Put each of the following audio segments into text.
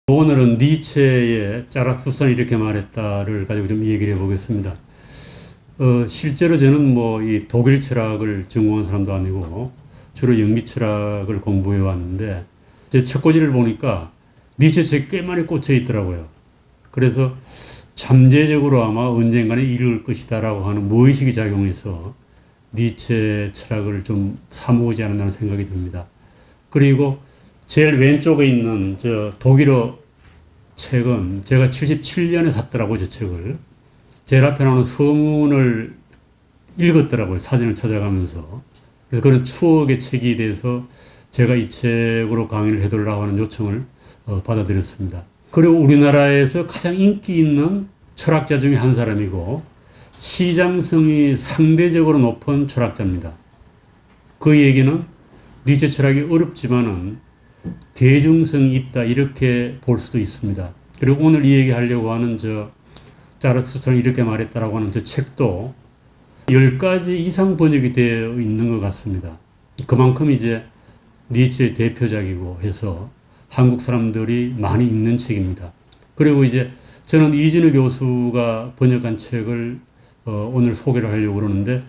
오늘은 니체의 자라투스는 이렇게 말했다를 가지고 좀 얘기를 해보겠습니다. 실제로 저는 이 독일 철학을 전공한 사람도 아니고 주로 영미 철학을 공부해 왔는데 제 책꽂이를 보니까 니체 책이 꽤 많이 꽂혀 있더라고요. 그래서 잠재적으로 아마 언젠가는 읽을 것이다라고 하는 무의식이 작용해서 니체 철학을 좀 사모으지 않았나 생각이 듭니다. 그리고 제일 왼쪽에 있는 저 독일어 책은 제가 77년에 샀더라고요, 저 책을. 제일 앞에 나오는 서문을 읽었더라고요, 사진을 찾아가면서. 그래서 그런 추억의 책이 돼서 제가 이 책으로 강의를 해달라고 하는 요청을 받아들였습니다. 그리고 우리나라에서 가장 인기 있는 철학자 중에 한 사람이고 시장성이 상대적으로 높은 철학자입니다. 그 얘기는 니체 철학이 어렵지만은 대중성이 있다 이렇게 볼 수도 있습니다. 그리고 오늘 이 얘기 하려고 하는 자라투스트는 이렇게 말했다라고 하는 저 책도 10가지 이상 번역이 되어 있는 것 같습니다. 그만큼 이제 니체의 대표작이고 해서 한국 사람들이 많이 읽는 책입니다. 그리고 이제 저는 이진우 교수가 번역한 책을 오늘 소개를 하려고 그러는데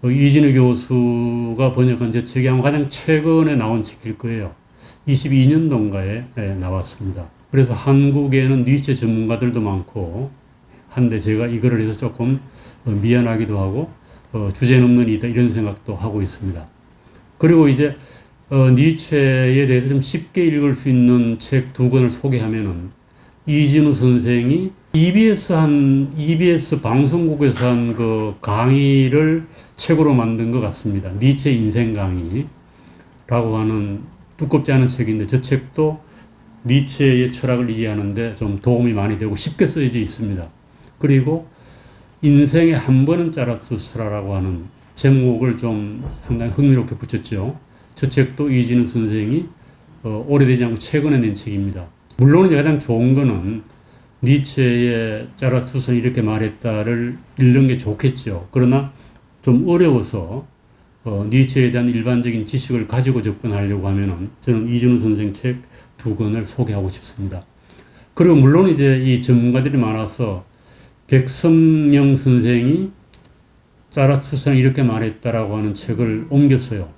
이진우 교수가 번역한 저 책이 아마 가장 최근에 나온 책일 거예요. 22년도인가에 나왔습니다. 그래서 한국에는 니체 전문가들도 많고 한데 제가 이거를 해서 조금 미안하기도 하고 주제넘는 이다 이런 생각도 하고 있습니다. 그리고 이제 니체에 대해서 좀 쉽게 읽을 수 있는 책 두 권을 소개하면은 이진우 선생이 EBS 방송국에서 한 그 강의를 책으로 만든 것 같습니다. 니체 인생 강의라고 하는 두껍지 않은 책인데 저 책도 니체의 철학을 이해하는데 좀 도움이 많이 되고 쉽게 쓰여져 있습니다. 그리고 인생에 한 번은 자라투스트라라고 하는 제목을 좀 상당히 흥미롭게 붙였죠. 저 책도 이진우 선생이 오래되지 않고 최근에 낸 책입니다. 물론 이제 가장 좋은 거는 니체의 자라투스트는 이렇게 말했다를 읽는 게 좋겠죠. 그러나 좀 어려워서 니체에 대한 일반적인 지식을 가지고 접근하려고 하면은 저는 이진우 선생 책 두 권을 소개하고 싶습니다. 그리고 물론 이제 이 전문가들이 많아서 백성영 선생이 자라투스트는 이렇게 말했다라고 하는 책을 옮겼어요.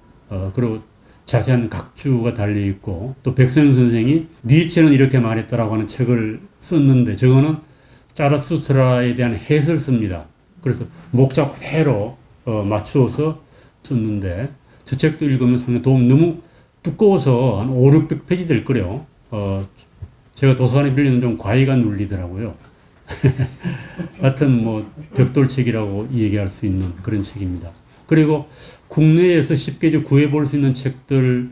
그리고 자세한 각주가 달려 있고 또 백성영 선생이 니체는 이렇게 말했다라고 하는 책을 썼는데 저거는 자라투스트라에 대한 해설서입니다. 그래서 목차 그대로 맞추어서 썼는데 저 책도 읽으면 상당히 너무 두꺼워서 한 500~600페이지 될 거래요. 제가 도서관에 빌리는 좀 과외가 눌리더라고요. 하여튼 벽돌책이라고 얘기할 수 있는 그런 책입니다. 그리고 국내에서 쉽게 구해볼 수 있는 책들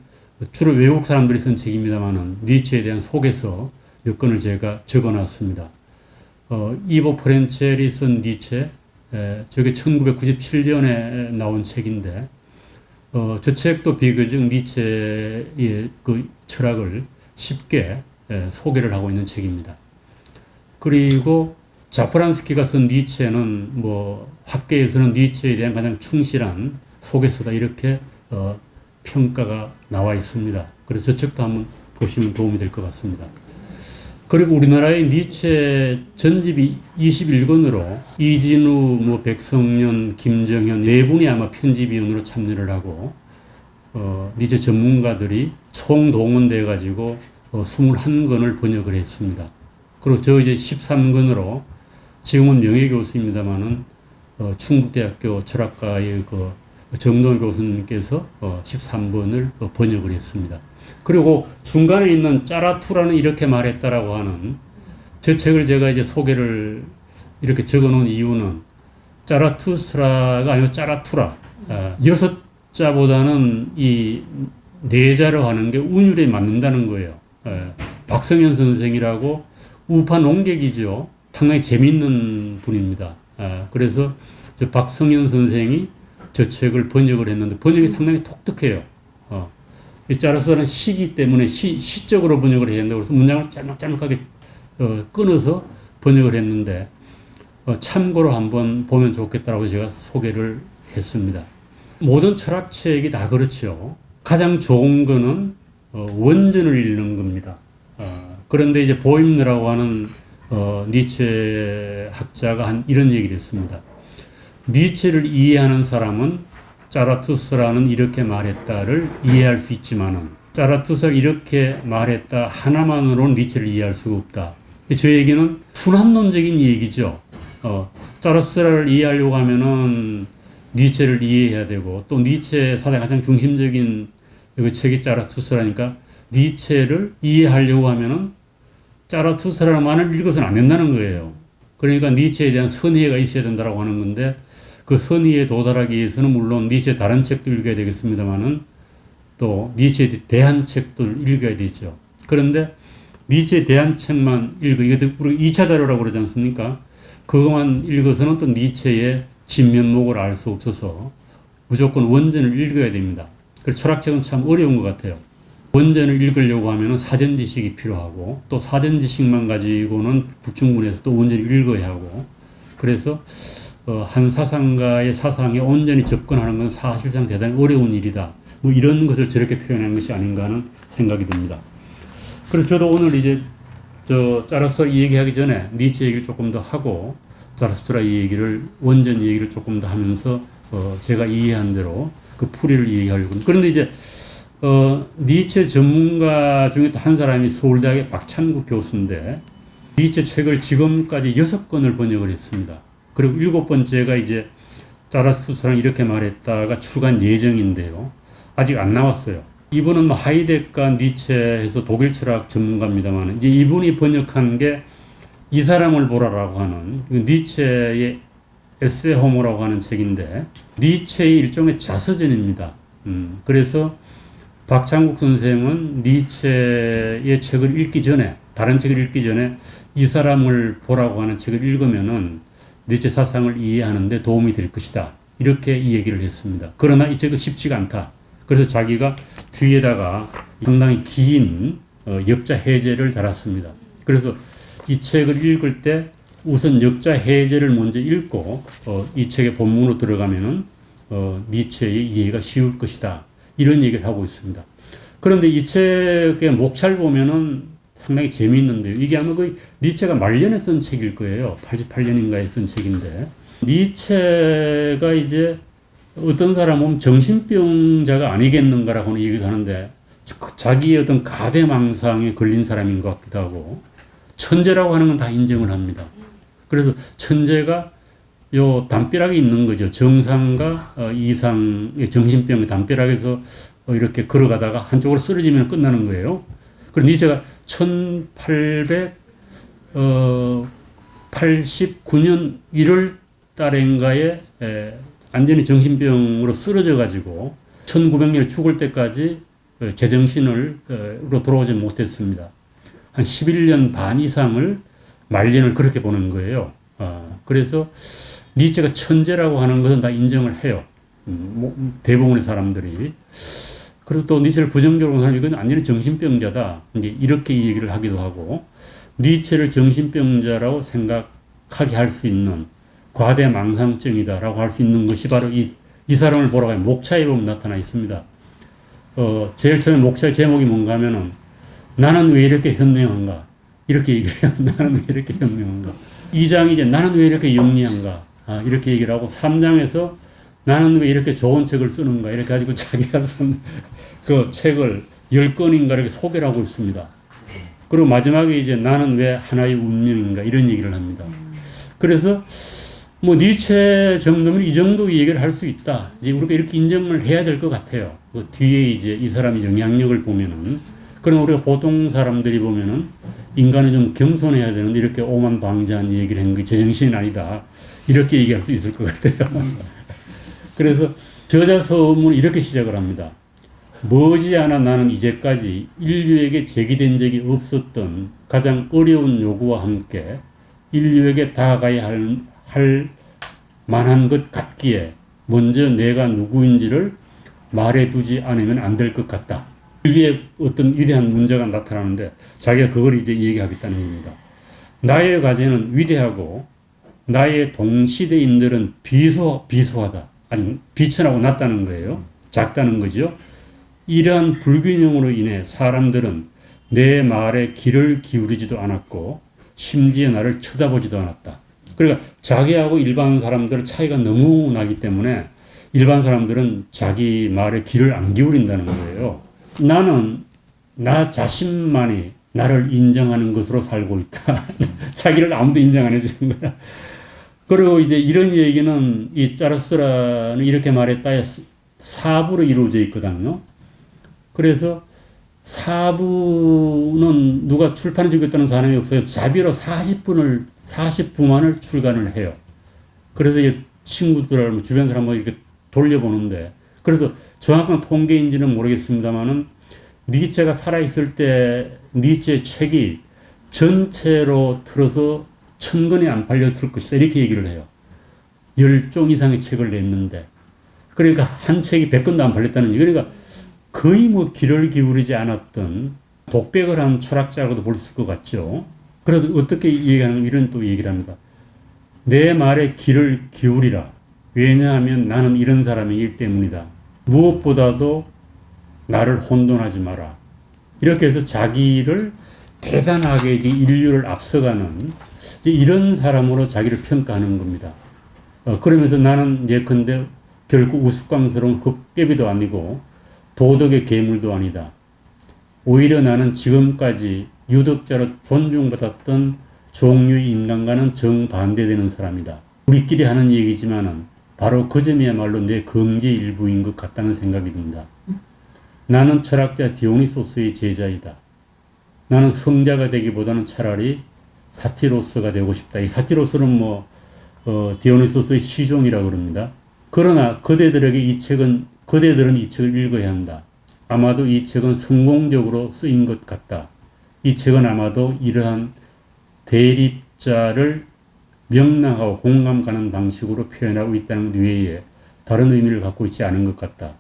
주로 외국 사람들이 쓴 책입니다만은 니체에 대한 소개서 몇 권을 제가 적어놨습니다. 이보 프렌첼이 쓴 니체, 저게 1997년에 나온 책인데 저 책도 비교적 니체의 그 철학을 쉽게 소개를 하고 있는 책입니다. 그리고 자프란스키가 쓴 니체는 학계에서는 니체에 대한 가장 충실한 소개서다 이렇게 평가가 나와 있습니다. 그래서 저 책도 한번 보시면 도움이 될 것 같습니다. 그리고 우리나라의 니체 전집이 21권으로 이진우, 백성년, 김정현 네 분이 아마 편집위원으로 참여를 하고 니체 전문가들이 총동원돼 가지고 21권을 번역을 했습니다. 그리고 저 이제 13권으로 지금은 명예교수입니다만은 충북대학교 철학과의 정동희 교수님께서 13권을 번역을 했습니다. 그리고 중간에 있는 짜라투라는 이렇게 말했다라고 하는 저 책을 제가 이제 소개를 이렇게 적어 놓은 이유는 자라투스트라가 아니고 짜라투라. 6자보다는 이 4자로 하는 게 운율에 맞는다는 거예요. 박성현 선생이라고 우파 농객이죠. 상당히 재밌는 분입니다. 그래서 저 박성현 선생이 저 책을 번역을 했는데 번역이 상당히 독특해요. 이 자라투스트라는 시기 때문에 시적으로 번역을 해야 된다고 해서 문장을 짤막짤막하게 끊어서 번역을 했는데 참고로 한번 보면 좋겠다라고 제가 소개를 했습니다. 모든 철학책이 다 그렇죠. 가장 좋은 거는 원전을 읽는 겁니다. 그런데 이제 보임르라고 하는 니체 학자가 이런 얘기를 했습니다. 니체를 이해하는 사람은 자라투스라는 이렇게 말했다를 이해할 수 있지만은 자라투스가 이렇게 말했다 하나만으로는 니체를 이해할 수가 없다. 저 얘기는 순환론적인 얘기죠. 자라투스를 이해하려고 하면은 니체를 이해해야 되고 또 니체 사상의 가장 중심적인 그 책이 자라투스라니까 니체를 이해하려고 하면은 자라투스라는 말을 읽어서는 안 된다는 거예요. 그러니까 니체에 대한 선의가 있어야 된다고 하는 건데 그 선의에 도달하기 위해서는 물론 니체 다른 책도 읽어야 되겠습니다만은 또 니체에 대한 책도 읽어야 되죠. 그런데 니체에 대한 책만 이것도 우리 2차 자료라고 그러지 않습니까? 그것만 읽어서는 또 니체의 진면목을 알 수 없어서 무조건 원전을 읽어야 됩니다. 그래서 철학책은 참 어려운 것 같아요. 원전을 읽으려고 하면 사전 지식이 필요하고 또 사전 지식만 가지고는 불충분해서 또 원전을 읽어야 하고 그래서 한 사상가의 사상에 온전히 접근하는 건 사실상 대단히 어려운 일이다. 뭐 이런 것을 저렇게 표현한 것이 아닌가 하는 생각이 듭니다. 그래서 저도 오늘 이제 자라투스트라 얘기하기 전에 니체 얘기를 조금 더 하고 자라투스트라 얘기를 원전 얘기를 조금 더 하면서 제가 이해한 대로 그 풀이를 얘기하려고. 그런데 이제 니체 전문가 중에 또 한 사람이 서울대학의 박찬국 교수인데 니체 책을 지금까지 6권을 번역을 했습니다. 그리고 7번째가 이제 자라투스트라는 이렇게 말했다가 출간 예정인데요. 아직 안 나왔어요. 이분은 뭐 하이데가 니체에서 독일 철학 전문가입니다만 이제 이분이 번역한 게 이 사람을 보라라고 하는 니체의 에세 호모라고 하는 책인데 니체의 일종의 자서전입니다. 그래서 박찬국 선생은 니체의 책을 읽기 전에 다른 책을 읽기 전에 이 사람을 보라고 하는 책을 읽으면은 니체 사상을 이해하는데 도움이 될 것이다. 이렇게 이 얘기를 했습니다. 그러나 이 책도 쉽지가 않다. 그래서 자기가 뒤에다가 상당히 긴 역자 해제를 달았습니다. 그래서 이 책을 읽을 때 우선 역자 해제를 먼저 읽고 이 책의 본문으로 들어가면은 니체의 이해가 쉬울 것이다. 이런 얘기를 하고 있습니다. 그런데 이 책의 목차를 보면은 상당히 재미있는데요. 이게 아마 거의 니체가 말년에 쓴 책일 거예요. 88년인가에 쓴 책인데 니체가 이제 어떤 사람은 정신병자가 아니겠는가라고 하는 얘기를 하는데 자기의 어떤 가대망상에 걸린 사람인 것 같기도 하고 천재라고 하는 건 다 인정을 합니다. 그래서 천재가 요 담벼락에 있는 거죠. 정상과 이상의 정신병의 담벼락에서 이렇게 걸어가다가 한쪽으로 쓰러지면 끝나는 거예요. 그리고 니체가 1889년 1월 달인가에 완전히 정신병으로 쓰러져 가지고 1900년 죽을 때까지 제정신으로 돌아오지 못했습니다. 한 11년 반 이상을 말년을 그렇게 보는 거예요. 그래서 니체가 천재라고 하는 것은 다 인정을 해요. 대부분의 사람들이. 그리고 또 니체를 부정적으로 하면 이건 완전히 정신병자다. 이제 이렇게 얘기를 하기도 하고 니체를 정신병자라고 생각하게 할 수 있는 과대망상증이다라고 할 수 있는 것이 바로 이 사람을 보라고 하면 목차에 보면 나타나 있습니다. 제일 처음에 목차의 제목이 뭔가 하면은 나는 왜 이렇게 현명한가? 이렇게 얘기해요. 나는 왜 이렇게 현명한가? 2장이 이제 나는 왜 이렇게 영리한가? 이렇게 얘기를 하고 3장에서 나는 왜 이렇게 좋은 책을 쓰는가? 이렇게 가지고 자기가 쓴 그 책을 10권인가 이렇게 소개를 하고 있습니다. 그리고 마지막에 이제 나는 왜 하나의 운명인가? 이런 얘기를 합니다. 그래서 뭐 니체 정도면 이 정도 얘기를 할 수 있다. 이제 우리가 이렇게 인정을 해야 될 것 같아요. 그 뒤에 이제 이 사람의 영향력을 보면은. 그럼 우리가 보통 사람들이 보면은 인간은 좀 겸손해야 되는데 이렇게 오만방자한 얘기를 하는 게 제정신이 아니다. 이렇게 얘기할 수 있을 것 같아요. 그래서 저자서문은 이렇게 시작을 합니다. 머지않아 나는 이제까지 인류에게 제기된 적이 없었던 가장 어려운 요구와 함께 인류에게 다가가야 할 만한 것 같기에 먼저 내가 누구인지를 말해두지 않으면 안 될 것 같다. 인류의 어떤 위대한 문제가 나타나는데 자기가 그걸 이제 얘기하겠다는 겁니다. 나의 과제는 위대하고 나의 동시대인들은 비소하다. 아니 비천하고 낮다는 거예요. 작다는 거죠. 이러한 불균형으로 인해 사람들은 내 말에 귀를 기울이지도 않았고 심지어 나를 쳐다보지도 않았다. 그러니까 자기하고 일반 사람들 차이가 너무 나기 때문에 일반 사람들은 자기 말에 귀를 안 기울인다는 거예요. 나는 나 자신만이 나를 인정하는 것으로 살고 있다. 자기를 아무도 인정 안 해주는 거야. 그리고 이제 이런 얘기는 이 짜라수라는 이렇게 말했다. 사부로 이루어져 있거든요. 그래서 사부는 누가 출판해 주겠다는 사람이 없어요. 자비로 40부만을 출간을 해요. 그래서 이제 친구들, 주변 사람들 이렇게 돌려보는데, 그래서 정확한 통계인지는 모르겠습니다만은 니체가 살아있을 때 니체 책이 전체로 틀어서 1000권이 안 팔렸을 것이다. 이렇게 얘기를 해요. 10종 이상의 책을 냈는데. 그러니까 한 책이 100권도 안 팔렸다는 얘기. 그러니까 거의 뭐 귀를 기울이지 않았던 독백을 한 철학자라고도 볼 수 있을 것 같죠. 그래도 어떻게 얘기하는 이런 또 얘기를 합니다. 내 말에 귀를 기울이라. 왜냐하면 나는 이런 사람이기 때문이다. 무엇보다도 나를 혼돈하지 마라. 이렇게 해서 자기를 대단하게 인류를 앞서가는 이런 사람으로 자기를 평가하는 겁니다. 그러면서 나는 예컨대 결국 우스꽝스러운 헛개비도 아니고 도덕의 괴물도 아니다. 오히려 나는 지금까지 유덕자로 존중받았던 종류의 인간과는 정반대되는 사람이다. 우리끼리 하는 얘기지만은 바로 그 점이야말로 내 긍지의 일부인 것 같다는 생각이 든다. 나는 철학자 디오니소스의 제자이다. 나는 성자가 되기보다는 차라리 사티로스가 되고 싶다. 이 사티로스는 디오니소스의 시종이라고 그럽니다. 그러나 그대들은 이 책을 읽어야 한다. 아마도 이 책은 성공적으로 쓰인 것 같다. 이 책은 아마도 이러한 대립자를 명랑하고 공감 가는 방식으로 표현하고 있다는 외에 다른 의미를 갖고 있지 않은 것 같다.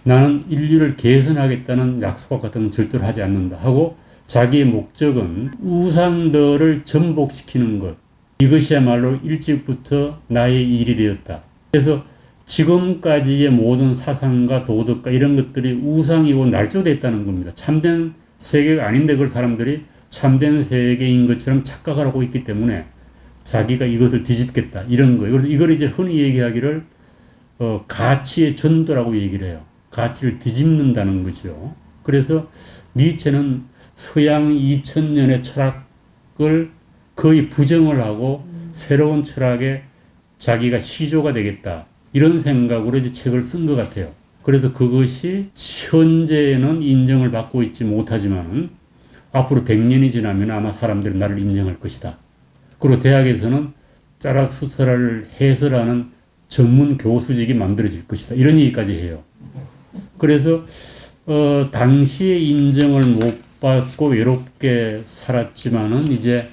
나는 인류를 개선하겠다는 약속과 같은 건 절대로 하지 않는다 하고 자기의 목적은 우상들을 전복시키는 것. 이것이야말로 일찍부터 나의 일이 되었다. 그래서 지금까지의 모든 사상과 도덕과 이런 것들이 우상이고 날조됐다는 겁니다. 참된 세계가 아닌데 그걸 사람들이 참된 세계인 것처럼 착각을 하고 있기 때문에 자기가 이것을 뒤집겠다. 이런 거예요. 그래서 이걸 이제 흔히 얘기하기를 가치의 전도라고 얘기를 해요. 가치를 뒤집는다는 거죠. 그래서 니체는 서양 2000년의 철학을 거의 부정을 하고 새로운 철학에 자기가 시조가 되겠다. 이런 생각으로 이제 책을 쓴 것 같아요. 그래서 그것이 현재는 인정을 받고 있지 못하지만 앞으로 100년이 지나면 아마 사람들이 나를 인정할 것이다. 그리고 대학에서는 짜라수스라를 해설하는 전문 교수직이 만들어질 것이다. 이런 얘기까지 해요. 그래서 당시에 인정을 못 받고 외롭게 살았지만은 이제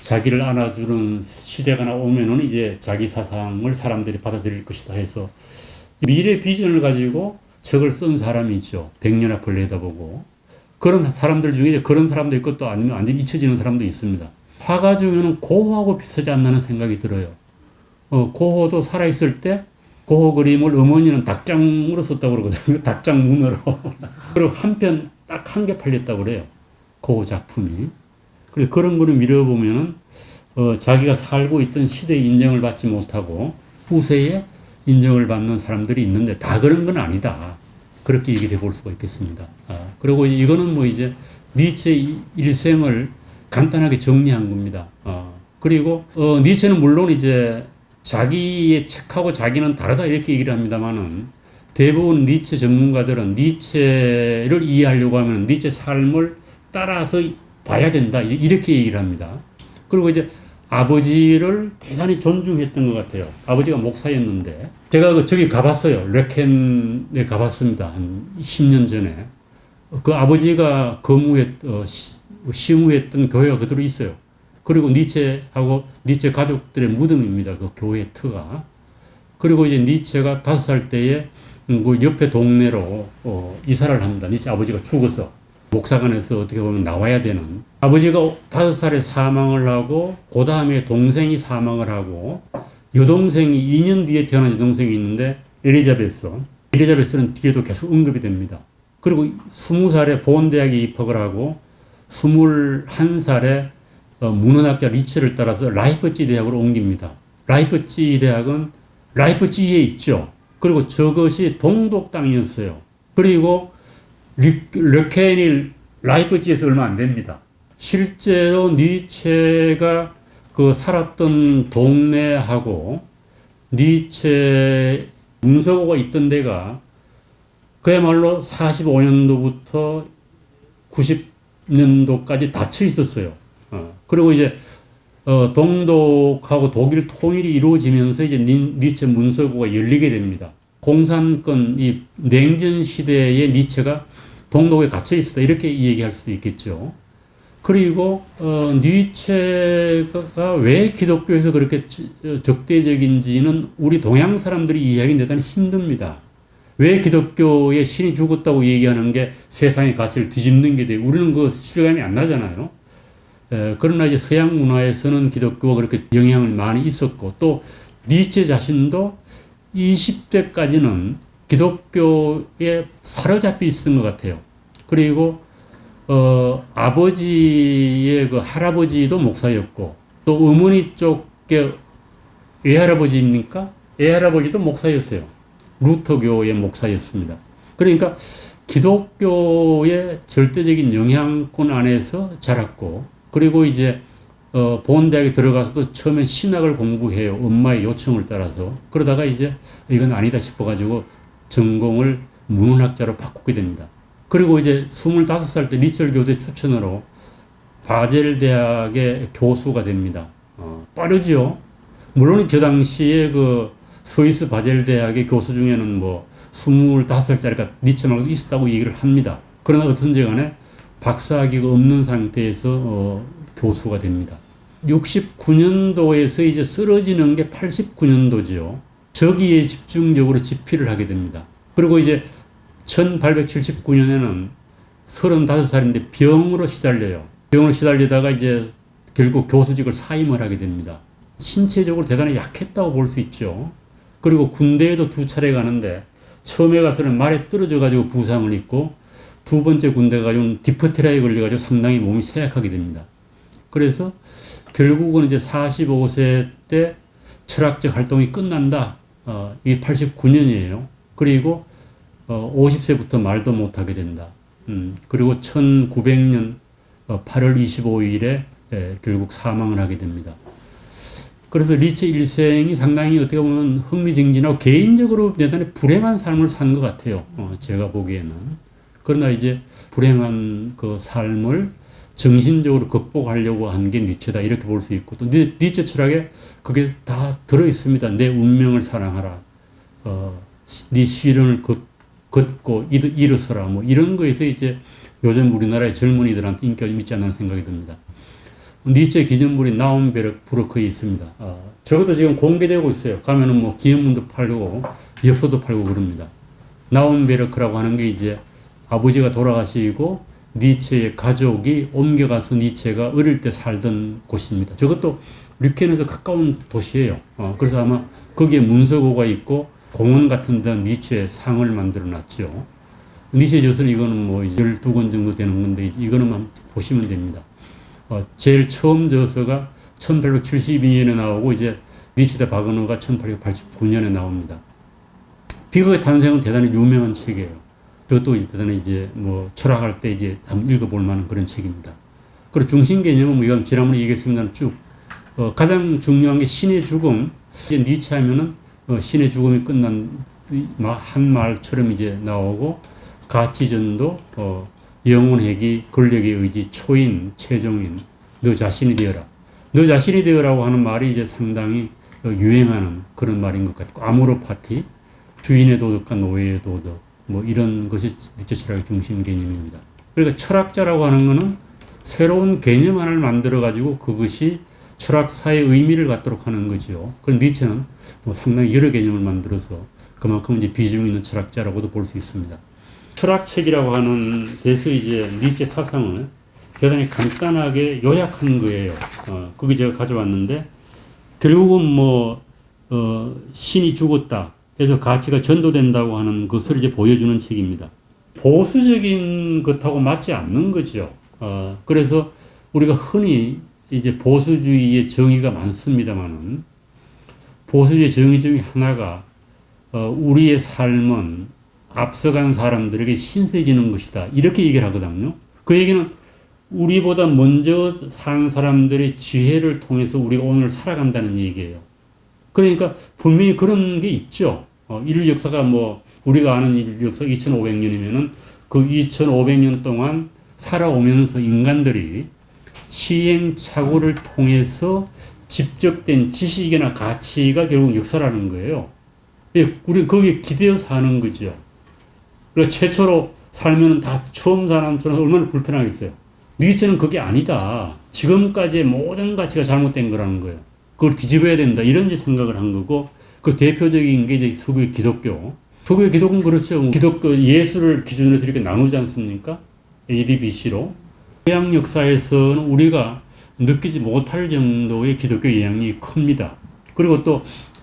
자기를 안아주는 시대가 오면은 이제 자기 사상을 사람들이 받아들일 것이다 해서 미래 비전을 가지고 책을 쓴 사람이 있죠. 100년 앞을 내다보고. 그런 사람들 중에 그런 사람도 있고 또 아니면 완전히 잊혀지는 사람도 있습니다. 화가 중에는 고호하고 비슷하지 않나는 생각이 들어요. 고호도 살아있을 때 고호 그림을 어머니는 닭장으로 썼다고 그러거든요. 닭장 문으로. 그리고 한 편 딱 한 개 팔렸다고 그래요. 고호 작품이. 그래서 그런 거를 미뤄보면은, 자기가 살고 있던 시대에 인정을 받지 못하고 후세에 인정을 받는 사람들이 있는데 다 그런 건 아니다. 그렇게 얘기를 해볼 수가 있겠습니다. 그리고 이거는 뭐 이제 니체의 일생을 간단하게 정리한 겁니다. 그리고, 니체는 물론 이제 자기의 책하고 자기는 다르다 이렇게 얘기를 합니다만은 대부분 니체 전문가들은 니체를 이해하려고 하면 니체 삶을 따라서 봐야 된다. 이렇게 얘기를 합니다. 그리고 이제 아버지를 대단히 존중했던 것 같아요. 아버지가 목사였는데 제가 저기 가봤어요. 레켄에 가봤습니다. 한 10년 전에. 그 아버지가 시무했던 교회가 그대로 있어요. 그리고 니체하고 니체 가족들의 무덤입니다. 그 교회 터가. 그리고 이제 니체가 5살 때에 그 옆에 동네로 이사를 합니다. 니체 아버지가 죽어서 목사관에서 어떻게 보면 나와야 되는. 아버지가 5살에 사망을 하고 그 다음에 동생이 사망을 하고 여동생이 2년 뒤에 태어난 여동생이 있는데 엘리자베스는 뒤에도 계속 언급이 됩니다. 그리고 20살에 보온대학에 입학을 하고 21살에 문헌학자 리츠를 따라서 라이프치 대학으로 옮깁니다. 라이프치 대학은 라이프치히에 있죠. 그리고 저것이 동독 땅이었어요. 그리고 르케인이 라이프치히에서 얼마 안 됩니다. 실제로 니체가 그 살았던 동네하고 니체 문서고가 있던 데가 그야말로 45년도부터 90년도까지 닫혀 있었어요. 그리고 이제 동독하고 독일 통일이 이루어지면서 이제 니체 문서고가 열리게 됩니다. 공산권 이 냉전 시대의 니체가 동독에 갇혀 있었다 이렇게 얘기할 수도 있겠죠. 그리고 니체가 왜 기독교에서 그렇게 적대적인지는 우리 동양 사람들이 이해하기 대단히 힘듭니다. 왜 기독교의 신이 죽었다고 얘기하는 게 세상의 가치를 뒤집는 게 돼요. 우리는 그 실감이 안 나잖아요. 그러나 이제 서양 문화에서는 기독교가 그렇게 영향을 많이 있었고 또 니체 자신도 20대까지는 기독교에 사로잡혀 있었던 것 같아요. 그리고 아버지의 그 할아버지도 목사였고 또 어머니 쪽의 외할아버지입니까? 외할아버지도 목사였어요. 루터교의 목사였습니다. 그러니까 기독교의 절대적인 영향권 안에서 자랐고 그리고 이제 보원대학에 들어가서도 처음에 신학을 공부해요. 엄마의 요청을 따라서. 그러다가 이제 이건 아니다 싶어가지고 전공을 문헌학자로 바꾸게 됩니다. 그리고 이제 25살 때 리처 교수의 추천으로 바젤 대학의 교수가 됩니다. 빠르죠? 물론 저 당시에 그 스위스 바젤 대학의 교수 중에는 뭐 25살짜리가 니체 말고 있었다고 얘기를 합니다. 그러나 어떤지 간에 박사학위가 없는 상태에서 교수가 됩니다. 69년도에서 이제 쓰러지는 게 89년도죠. 저기에 집중적으로 집필을 하게 됩니다. 그리고 이제 1879년에는 35살인데 병으로 시달려요. 병으로 시달리다가 이제 결국 교수직을 사임을 하게 됩니다. 신체적으로 대단히 약했다고 볼 수 있죠. 그리고 군대에도 2차례 가는데 처음에 가서는 말에 떨어져가지고 부상을 입고 두 번째 군대 가지고 디프테리아에 걸려가지고 상당히 몸이 쇠약하게 됩니다. 그래서 결국은 이제 45세 때 철학적 활동이 끝난다. 이게 89년이에요. 그리고 50세부터 말도 못하게 된다. 그리고 1900년 8월 25일에 결국 사망을 하게 됩니다. 그래서 리체 일생이 상당히 어떻게 보면 흥미진진하고 개인적으로 대단히 불행한 삶을 산 것 같아요. 제가 보기에는. 그러나 이제 불행한 그 삶을 정신적으로 극복하려고 한 게 니체다 이렇게 볼 수 있고 또 니체 철학에 그게 다 들어 있습니다. 내 운명을 사랑하라. 네 시련을 걷고 일어서라. 뭐 이런 거에서 이제 요즘 우리나라의 젊은이들한테 인기가 좀 있지 않나 생각이 듭니다. 니체 기념물이 나움베르크에 있습니다. 저것도 지금 공개되고 있어요. 가면은 뭐 기념문도 팔고 엽서도 팔고 그럽니다. 나움베르크라고 하는 게 이제 아버지가 돌아가시고 니체의 가족이 옮겨가서 니체가 어릴 때 살던 곳입니다. 저것도 류켄에서 가까운 도시예요. 그래서 아마 거기에 문서고가 있고 공원 같은 데 니체의 상을 만들어 놨죠. 니체 저서는 이거는 뭐 12권 정도 되는 건데 이거는 한번 보시면 됩니다. 제일 처음 저서가 1872년에 나오고 이제 니체대 바그너가 1889년에 나옵니다. 비극의 탄생은 대단히 유명한 책이에요. 그것도 대단히 이제 뭐 철학할 때 이제 한번 읽어볼 만한 그런 책입니다. 그리고 중심 개념은 뭐 이건 지난번에 얘기했습니다만 쭉 가장 중요한 게 신의 죽음. 이제 니체 하면은 신의 죽음이 끝난 한 말처럼 이제 나오고 가치전도 영혼회귀, 권력의 의지, 초인, 최종인, 너 자신이 되어라. 너 자신이 되어라고 하는 말이 이제 상당히 유행하는 그런 말인 것 같고, 아모로파티, 주인의 도덕과 노예의 도덕, 뭐 이런 것이 니체 철학의 중심 개념입니다. 그러니까 철학자라고 하는 것은 새로운 개념 하나를 만들어가지고 그것이 철학사의 의미를 갖도록 하는 거죠. 그런 니체는 뭐 상당히 여러 개념을 만들어서 그만큼 이제 비중 있는 철학자라고도 볼 수 있습니다. 철학책이라고 하는 데서 이제 니체 사상을 대단히 간단하게 요약한 거예요. 그게 제가 가져왔는데, 결국은 신이 죽었다 해서 가치가 전도된다고 하는 것을 이제 보여주는 책입니다. 보수적인 것하고 맞지 않는 거죠. 그래서 우리가 흔히 이제 보수주의의 정의가 많습니다만은 보수주의 정의 중에 하나가 우리의 삶은 앞서간 사람들에게 신세지는 것이다. 이렇게 얘기를 하거든요. 그 얘기는 우리보다 먼저 산 사람들의 지혜를 통해서 우리가 오늘 살아간다는 얘기예요. 그러니까 분명히 그런 게 있죠. 인류 역사가 뭐 우리가 아는 인류 역사 2500년이면은 그 2500년 동안 살아오면서 인간들이 시행착오를 통해서 집적된 지식이나 가치가 결국 역사라는 거예요. 우리 거기에 기대어 사는 거죠. 그러니까 최초로 살면은 다 처음 사람처럼 얼마나 불편하겠어요. 니체는 그게 아니다. 지금까지의 모든 가치가 잘못된 거라는 거예요. 그걸 뒤집어야 된다. 이런 생각을 한 거고, 그 대표적인 게 이제 서구의 기독교. 서구의 기독은 그렇죠. 기독교 예수를 기준으로 해서 이렇게 나누지 않습니까? AD, BC로. 서양 역사에서는 우리가 느끼지 못할 정도의 기독교 영향이 큽니다. 그리고 또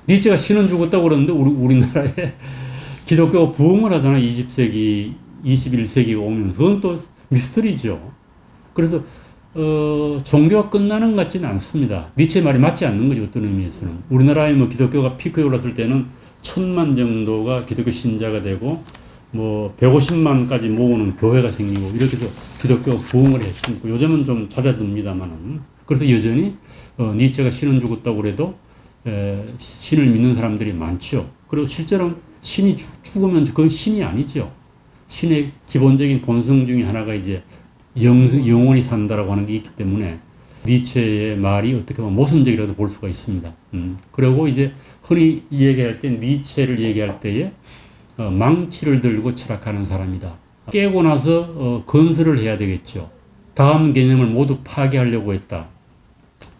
니체가 신은 죽었다고 그러는데 우리나라에 기독교가 부흥을 하잖아. 20세기, 21세기가 오면서. 그건 또 미스터리죠. 그래서 종교가 끝나는 것 같지는 않습니다. 니체 말이 맞지 않는 거죠. 어떤 의미에서는. 우리나라에 뭐 기독교가 피크에 올랐을 때는 1000만 정도가 기독교 신자가 되고 뭐 150만까지 모으는 교회가 생기고 이렇게 해서 기독교가 부흥을 했습니다. 요즘은 좀 잦아듭니다만은. 그래서 여전히 니체가 신은 죽었다고 그래도 신을 믿는 사람들이 많죠. 그리고 실제로 신이 죽으면 그건 신이 아니죠. 신의 기본적인 본성 중에 하나가 이제 영원히 산다라고 하는 게 있기 때문에 니체의 말이 어떻게 보면 모순적이라도 볼 수가 있습니다. 그리고 이제 흔히 얘기할 때 니체를 얘기할 때에 망치를 들고 철학하는 사람이다. 깨고 나서 건설을 해야 되겠죠. 다음 개념을 모두 파괴하려고 했다.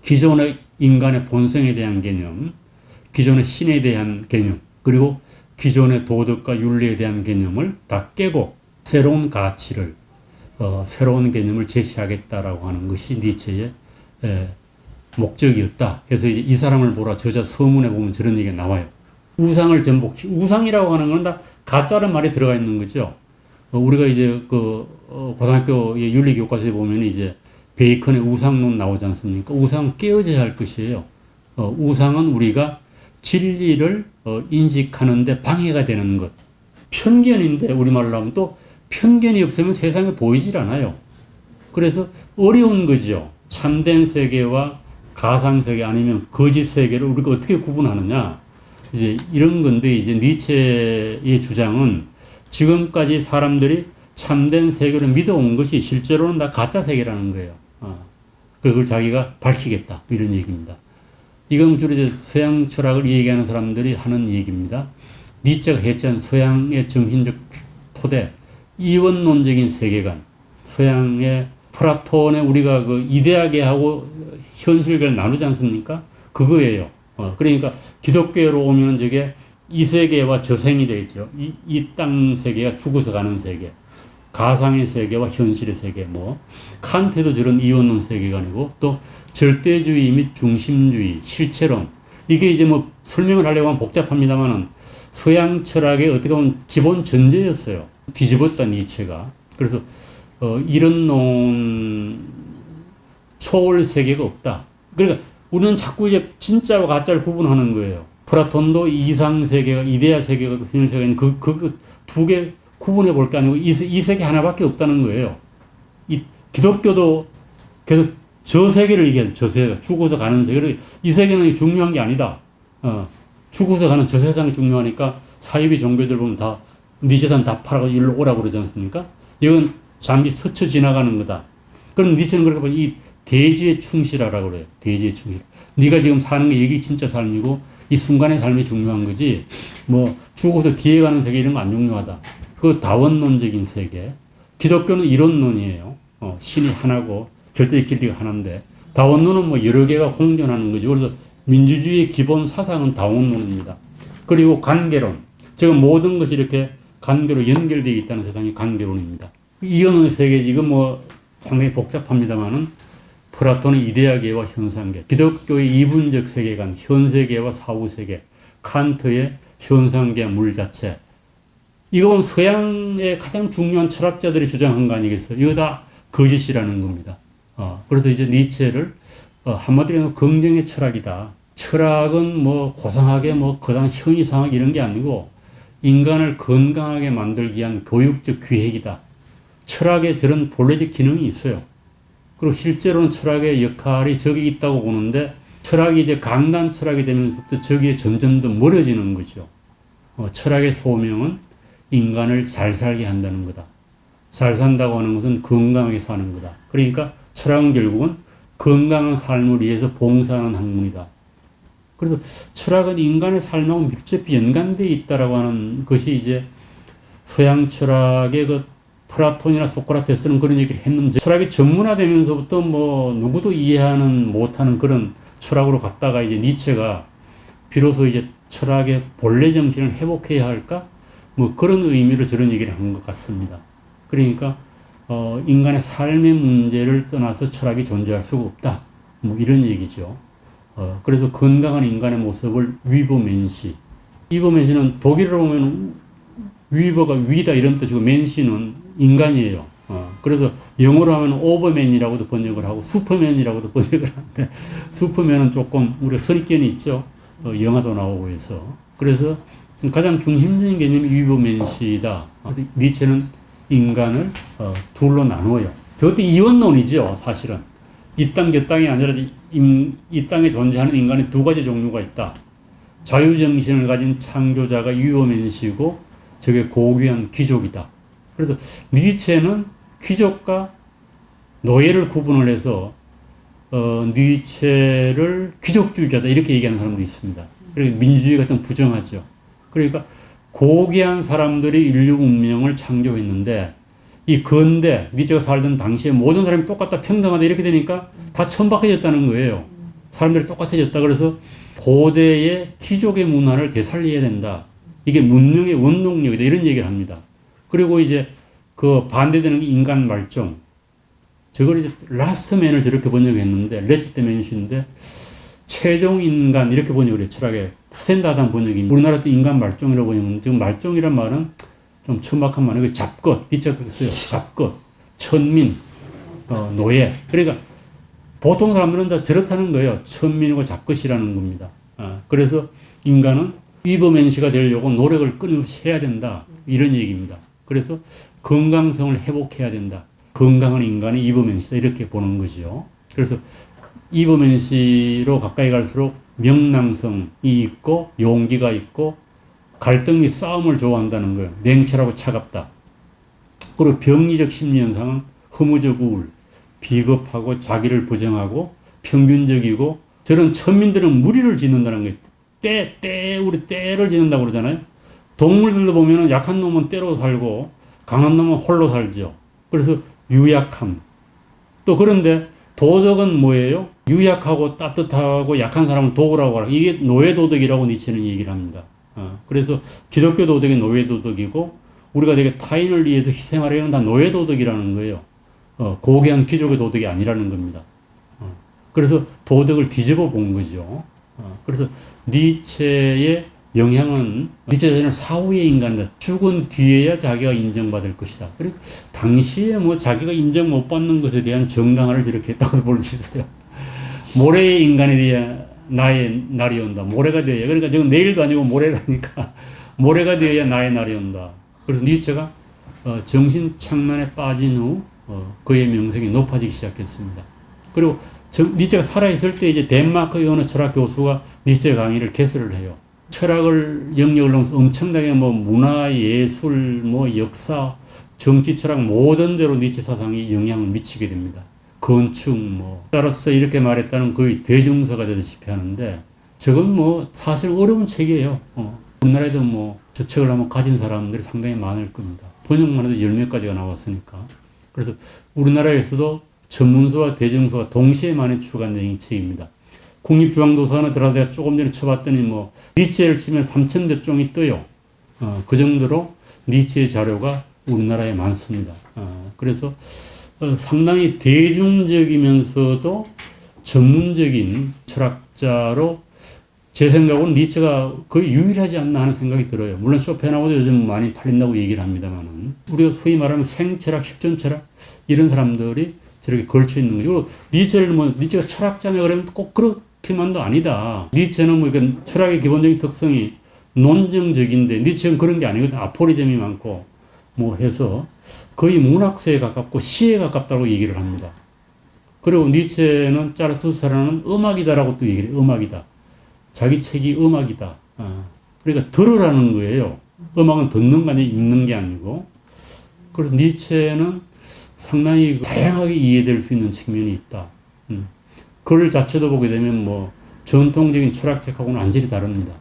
기존의 인간의 본성에 대한 개념, 기존의 신에 대한 개념, 그리고 기존의 도덕과 윤리에 대한 개념을 다 깨고 새로운 가치를, 새로운 개념을 제시하겠다라고 하는 것이 니체의 목적이었다. 그래서 이제 이 사람을 보라 저자 서문에 보면 저런 얘기가 나와요. 우상을 우상이라고 하는 건 다 가짜란 말이 들어가 있는 거죠. 우리가 이제 고등학교의 윤리 교과서에 보면 이제 베이컨의 우상론 나오지 않습니까? 우상은 깨어져야 할 것이에요. 우상은 우리가 진리를 인식하는데 방해가 되는 것. 편견인데 우리말로 하면 또 편견이 없으면 세상에 보이질 않아요. 그래서 어려운 거죠. 참된 세계와 가상 세계 아니면 거짓 세계를 우리가 어떻게 구분하느냐. 이제 이런 건데 이제 니체의 주장은 지금까지 사람들이 참된 세계를 믿어온 것이 실제로는 다 가짜 세계라는 거예요. 그걸 자기가 밝히겠다. 이런 얘기입니다. 이건 주로 이제 서양 철학을 얘기하는 사람들이 하는 얘기입니다. 니체가 했던 서양의 정신적 토대, 이원론적인 세계관, 서양의 플라톤의 우리가 그 이데아계하고 현실을 나누지 않습니까? 그거예요. 그러니까 기독교로 오면 저게 이 세계와 저생이 되겠죠. 이 땅 세계가 죽어서 가는 세계. 가상의 세계와 현실의 세계, 칸트도 저런 이원론 세계관이고, 또 절대주의 및 중심주의, 실체론. 이게 이제 설명을 하려고 하면 복잡합니다만은 서양 철학의 어떻게 보면 기본 전제였어요. 뒤집었다, 니체가. 그래서, 이런 논, 초월 세계가 없다. 그러니까 우리는 자꾸 이제 진짜와 가짜를 구분하는 거예요. 플라톤도 이상 세계가, 이데아 세계가, 현실 세계는 그 두 개 구분해 볼 게 아니고 이 세계 하나밖에 없다는 거예요. 이 기독교도 계속 저 세계를 얘기해요. 저 세계. 죽어서 가는 세계. 이 세계는 중요한 게 아니다. 죽어서 가는 저 세상이 중요하니까 사이비 종교들 보면 다, 네 재산 다 팔아고 일로 오라고 그러지 않습니까? 이건 잠시 스쳐 지나가는 거다. 그럼 니체는 그렇게 보면 이 대지에 충실하라고 그래요. 대지에 충실. 네가 지금 사는 게 이게 진짜 삶이고 이 순간의 삶이 중요한 거지. 죽어서 뒤에 가는 세계 이런 거 안 중요하다. 그 다원론적인 세계. 기독교는 이론론이에요. 신이 하나고 절대의 진리가 하나인데 다원론은 여러 개가 공존하는 거죠. 그래서 민주주의의 기본 사상은 다원론입니다. 그리고 관계론. 지금 모든 것이 이렇게 관계로 연결되어 있다는 세상이 관계론입니다. 이원론의 세계 지금 상당히 복잡합니다만은 플라톤의 이데아계와 현상계, 기독교의 이분적 세계관, 현세계와 사후세계, 칸트의 현상계와 물 자체. 이거 보면 서양의 가장 중요한 철학자들이 주장한 거 아니겠어요? 이거 다 거짓이라는 겁니다. 그래서 이제 니체를 한마디로 긍정의 철학이다. 철학은 뭐 고상하게 뭐 그다음 형이상하게 이런 게 아니고 인간을 건강하게 만들기 위한 교육적 기획이다. 철학에 저런 본래적 기능이 있어요. 그리고 실제로는 철학의 역할이 저기 있다고 보는데 철학이 이제 강단 철학이 되면서부터 저기에 점점 더 멀어지는 거죠. 철학의 소명은 인간을 잘 살게 한다는 거다. 잘 산다고 하는 것은 건강하게 사는 거다. 그러니까 철학은 결국은 건강한 삶을 위해서 봉사하는 학문이다. 그래서 철학은 인간의 삶하고 밀접히 연관되어 있다라고 하는 것이 이제 서양 철학의 그 플라톤이나 소크라테스는 그런 얘기를 했는데 철학이 전문화되면서부터 뭐 누구도 이해하는 못하는 그런 철학으로 갔다가 이제 니체가 비로소 이제 철학의 본래 정신을 회복해야 할까? 뭐 그런 의미로 저런 얘기를 한 것 같습니다. 그러니까 인간의 삶의 문제를 떠나서 철학이 존재할 수가 없다. 뭐 이런 얘기죠. 그래서 건강한 인간의 모습을 위버맨시. 위버맨시는 독일어로 보면 위버가 위다 이런 뜻이고 맨시는 인간이에요. 그래서 영어로 하면 오버맨이라고도 번역을 하고 슈퍼맨이라고도 번역을 하는데 슈퍼맨은 조금 우리가 선입견이 있죠. 영화도 나오고 해서. 그래서 가장 중심적인 개념이 위버맨시다. 니체는 인간을 둘로 나누어요. 저것도 이원론이죠, 사실은. 이 땅, 저 땅이 아니라 이 땅에 존재하는 인간의 두 가지 종류가 있다. 자유정신을 가진 창조자가 위버맨시고 저게 고귀한 귀족이다. 그래서 니체는 귀족과 노예를 구분을 해서 니체를 귀족주의자다 이렇게 얘기하는 사람도 있습니다. 그리고 민주주의 같은 부정하죠. 그러니까 고귀한 사람들이 인류 문명을 창조했는데 이 근대 니체가 살던 당시에 모든 사람이 똑같다 평등하다 이렇게 되니까 다 천박해졌다는 거예요. 사람들이 똑같아졌다. 그래서 고대의 귀족의 문화를 되살려야 된다. 이게 문명의 원동력이다 이런 얘기를 합니다. 그리고 이제 그 반대되는 인간 말종. 저걸 이제 라스트맨을 저렇게 번역했는데 레지트맨시인데 최종 인간 이렇게 번역을 해요. 철학의 스탠다드한 번역입니다. 우리나라도 인간 말종이라고 번역하면 지금 말종이란 말은 좀 천박한 말이고 잡것, 니체가 그렇게 써요. 잡것, 천민, 노예. 그러니까 보통 사람들은 다 저렇다는 거예요. 천민이고 잡것이라는 겁니다. 그래서 인간은 위버맨시가 되려고 노력을 끊임없이 해야 된다. 이런 얘기입니다. 그래서 건강성을 회복해야 된다. 건강한 인간이 위버맨시다. 이렇게 보는 거죠. 그래서 위버맨시로 가까이 갈수록 명랑성이 있고 용기가 있고 갈등 및 싸움을 좋아한다는 거예요. 냉철하고 차갑다. 그리고 병리적 심리 현상은 허무적 우울, 비겁하고 자기를 부정하고 평균적이고 저런 천민들은 무리를 짓는다는 거예요. 우리 떼를 짓는다고 그러잖아요. 동물들도 보면은 약한 놈은 떼로 살고 강한 놈은 홀로 살죠. 그래서 유약함. 또 그런데 도덕은 뭐예요? 유약하고 따뜻하고 약한 사람을 도우라고 하라. 이게 노예도덕이라고 니체는 얘기를 합니다. 그래서 기독교 도덕이 노예도덕이고 우리가 되게 타인을 위해서 희생하려는 다 노예도덕이라는 거예요. 고귀한 귀족의 도덕이 아니라는 겁니다. 그래서 도덕을 뒤집어 본 거죠. 그래서 니체의 영향은 니체 자신을 사후의 인간이다. 죽은 뒤에야 자기가 인정받을 것이다. 그리고 당시에 뭐 자기가 인정 못 받는 것에 대한 정당화를 저렇게 했다고 볼 수 있어요. 모래의 인간에 대해 나의 날이 온다. 모래가 되어야. 그러니까 지금 내일도 아니고 모래라니까 모래가 되어야 나의 날이 온다. 그래서 니체가 정신 착란에 빠진 후 그의 명성이 높아지기 시작했습니다. 그리고 니체가 살아있을 때 이제 덴마크의 어느 철학 교수가 니체 강의를 개설을 해요. 철학을 영역을 넘어서 엄청나게 뭐 문화, 예술, 뭐 역사, 정치, 철학 모든 데로 니체 사상이 영향을 미치게 됩니다. 건축 뭐 따라서 이렇게 말했다는 거의 대중서가 되다시피 하는데 저건 뭐 사실 어려운 책이에요. 우리나라에도 뭐 저 책을 한번 가진 사람들이 상당히 많을 겁니다. 번역만 해도 10몇 가지가 나왔으니까. 그래서 우리나라에서도 전문서와 대중서가 동시에 많이 출간된 이 책입니다. 국립중앙도서관에 들어가서 조금 전에 쳐봤더니 뭐 니체를 치면 3,000대 종이 떠요. 그 정도로 니체의 자료가 우리나라에 많습니다. 그래서 상당히 대중적이면서도 전문적인 철학자로 제 생각은 니체가 거의 유일하지 않나 하는 생각이 들어요. 물론 쇼펜하고도 요즘 많이 팔린다고 얘기를 합니다만은 우리가 소위 말하면 생철학, 실존철학 이런 사람들이 저렇게 걸쳐 있는 거죠. 그리고 니체를 뭐 니체가 철학자냐 그러면 꼭 그렇게만도 아니다. 니체는 뭐 이건 철학의 기본적인 특성이 논증적인데 니체는 그런 게 아니거든. 아포리즘이 많고 뭐 해서 거의 문학서에 가깝고 시에 가깝다고 얘기를 합니다. 그리고 니체는 짜라투스트라는 음악이다라고 또 얘기를 해요. 음악이다. 자기 책이 음악이다. 그러니까 들으라는 거예요. 음악은 듣는 거 아니고 읽는 게 아니고. 그래서 니체는 상당히 다양하게 이해될 수 있는 측면이 있다. 글 자체도 보게 되면 뭐 전통적인 철학책하고는 완전히 다릅니다.